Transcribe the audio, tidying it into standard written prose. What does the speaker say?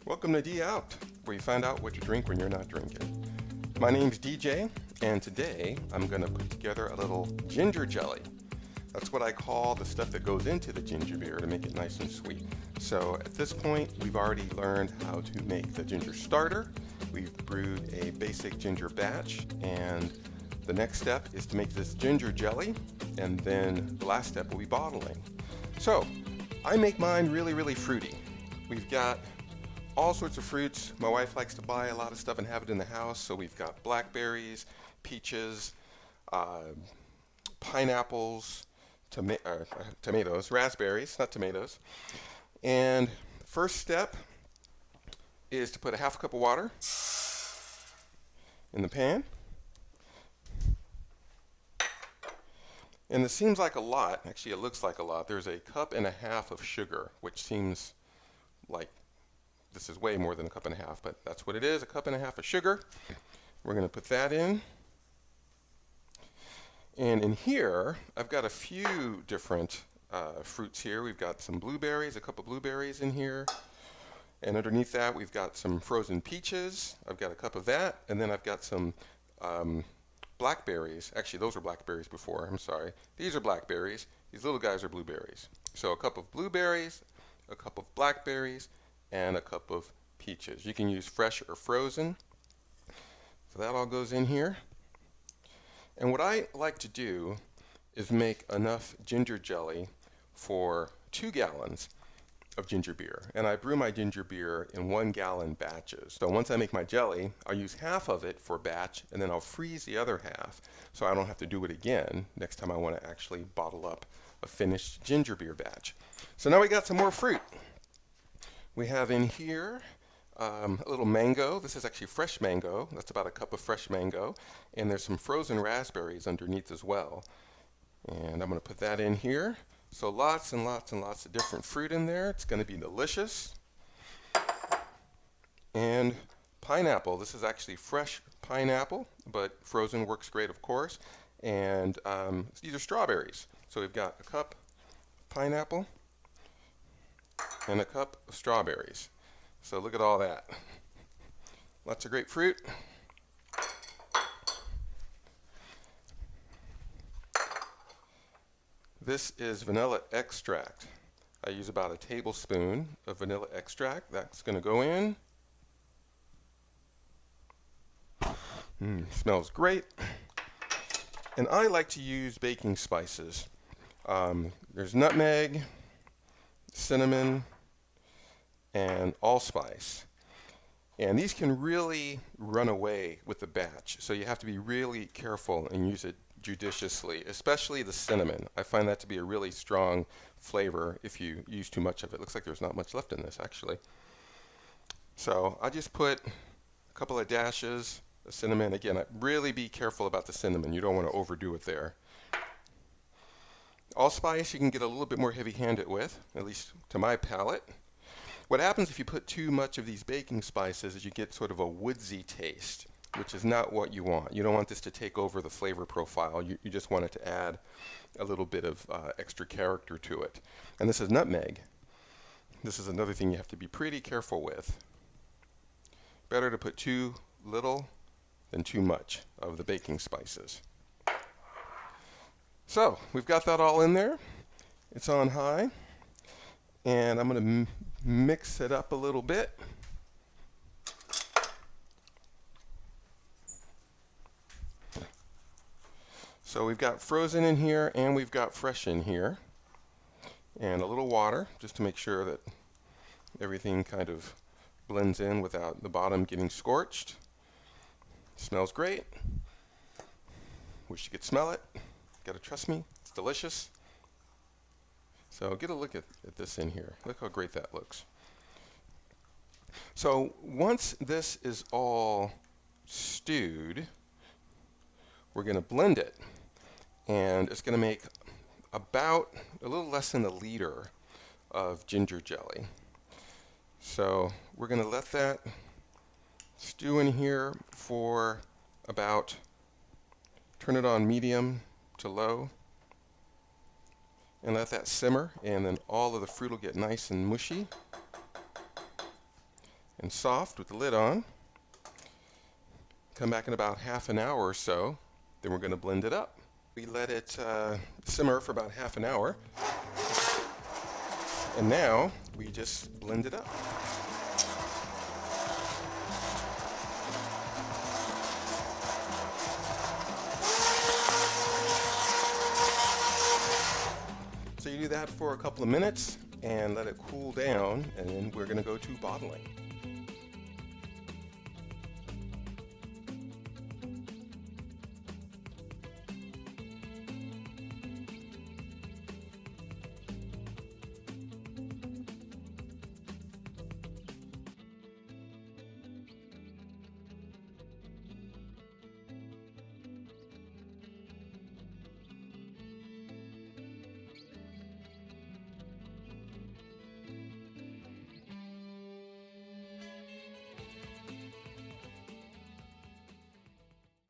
Welcome to Dealced, where you find out what you drink when you're not drinking. My name's DJ, and today I'm going to put together a little ginger jelly. That's what I call the stuff that goes into the ginger beer to make it nice and sweet. So at this point, we've already learned how to make the ginger starter. We've brewed a basic ginger batch, and the next step is to make this ginger jelly, and then the last step will be bottling. So I make mine really fruity. We've got all sorts of fruits. My wife likes to buy a lot of stuff and have it in the house, so we've got blackberries, peaches, pineapples, tomatoes, raspberries, not tomatoes. And first step is to put a half cup of water in the pan. And this seems like a lot. Actually, it looks like a lot. There's a cup and a half of sugar, which seems like this is way more than a cup and a half, but that's what it is, a cup and a half of sugar. We're going to put that in. And in here, I've got a few different fruits here. We've got some blueberries, a cup of blueberries in here. And underneath that, we've got some frozen peaches. I've got a cup of that. And then I've got some blackberries. Actually, those were blackberries before. I'm sorry. These are blackberries. These little guys are blueberries. So a cup of blueberries, a cup of blackberries, and a cup of peaches. You can use fresh or frozen. So that all goes in here. And what I like to do is make enough ginger jelly for 2 gallons of ginger beer. And I brew my ginger beer in 1-gallon batches. So once I make my jelly, I'll use half of it for a batch, and then I'll freeze the other half so I don't have to do it again next time I want to actually bottle up a finished ginger beer batch. So now we got some more fruit. We have in here a little mango. This is actually fresh mango. That's about a cup of fresh mango. And there's some frozen raspberries underneath as well. And I'm going to put that in here. So lots and lots and lots of different fruit in there. It's going to be delicious. And pineapple. This is actually fresh pineapple, but frozen works great, of course. And these are strawberries. So we've got a cup of pineapple and a cup of strawberries. So look at all that. Lots of great fruit. This is vanilla extract. I use about a tablespoon of vanilla extract. That's going to go in. Smells great. And I like to use baking spices. There's nutmeg, cinnamon, and allspice. And these can really run away with the batch, so you have to be really careful and use it judiciously, especially the cinnamon. I find that to be a really strong flavor if you use too much of it. Looks like there's not much left in this, actually. So I just put a couple of dashes of cinnamon. Again, really be careful about the cinnamon. You don't want to overdo it there. Allspice you can get a little bit more heavy-handed with, at least to my palate. What happens if you put too much of these baking spices is you get sort of a woodsy taste, which is not what you want. You don't want this to take over the flavor profile. You just want it to add a little bit of extra character to it. And this is nutmeg. This is another thing you have to be pretty careful with. Better to put too little than too much of the baking spices. So we've got that all in there. It's on high. And I'm going to mix it up a little bit. So we've got frozen in here and we've got fresh in here. And a little water just to make sure that everything kind of blends in without the bottom getting scorched. Smells great. Wish you could smell it. Gotta trust me, it's delicious. So get a look at this in here. Look how great that looks. So once this is all stewed, we're going to blend it. And it's going to make about a little less than 1 liter of ginger jelly. So we're going to let that stew in here for about, turn it on medium to low. And let that simmer, and then all of the fruit will get nice and mushy. and soft with the lid on. Come back in about half an hour or so. Then we're going to blend it up. We let it simmer for about half an hour. And now we just blend it up. So you do that for a couple of minutes and let it cool down, and then we're going to go to bottling.